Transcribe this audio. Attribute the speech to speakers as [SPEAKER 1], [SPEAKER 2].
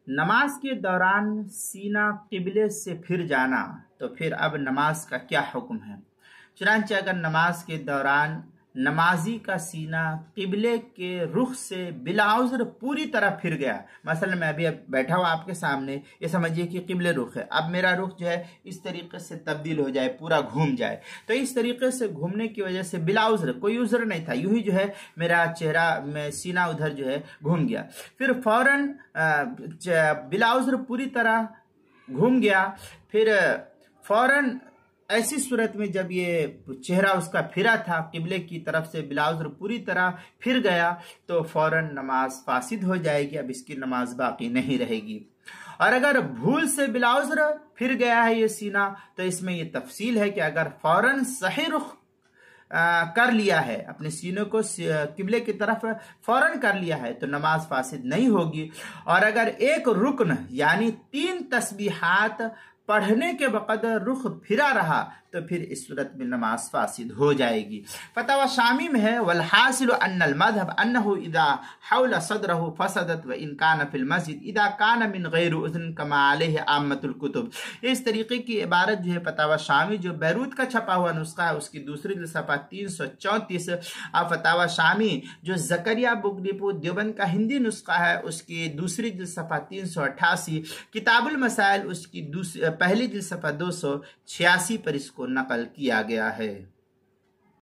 [SPEAKER 1] नमाज के दौरान सीना किबले से फिर जाना, तो फिर अब नमाज का क्या हुक्म है। चुनांचे अगर नमाज के दौरान नमाजी का सीना किबले के रुख से बिलाउज़र पूरी तरह फिर गया, मसलन मैं अभी अब बैठा हुआ आपके सामने, ये समझिए कि किबले रुख है, अब मेरा रुख जो है इस तरीके से तब्दील हो जाए, पूरा घूम जाए, तो इस तरीके से घूमने की वजह से बिलाउज़र, कोई उज़र नहीं था, यूं ही जो है मेरा चेहरा में सीना उधर जो है घूम गया, फिर फौरन बिलाउज़र पूरी तरह घूम गया, फिर फौरन ऐसी सूरत में जब ये चेहरा उसका फिरा था किबले की तरफ से, बिलाउज़र पूरी तरह फिर गया, तो फौरन नमाज फासिद हो जाएगी, अब इसकी नमाज बाकी नहीं रहेगी। और अगर भूल से बिलाउज़र फिर गया है ये सीना, तो इसमें ये तफसील है कि अगर फौरन सही रुख कर लिया है, अपने सीने को किबले की तरफ फौरन कर लिया है, तो नमाज फासिद नहीं होगी। और अगर एक रुकन यानी 3 तस्बीहात पढ़ने के वक़्त रुख फिरा रहा, तो फिर इस सूरत में नमाज फासिद हो जाएगी। फतवा शामी में है, वलहासिल अन्नल मज़हब अन्नहु इदा हौला सदरहु फसदत व इन कान फिल मस्जिद इदा कान मिन गैर उज़्न कमा अलैहि आम्मतुल कुतुब। इस तरीके की इबारत जो है फतवा शामी, जो बैरूत का छपा हुआ नुस्खा है, उसकी दूसरी सफ़ा 334, और फतवा शामी जो ज़करिया बुगरीपुर देवबंद का हिंदी नुस्खा है, उसकी दूसरी सफ़ा 388, किताबुल मसाइल उसकी पहली सफ़ा 286 पर इसको नकल किया गया है।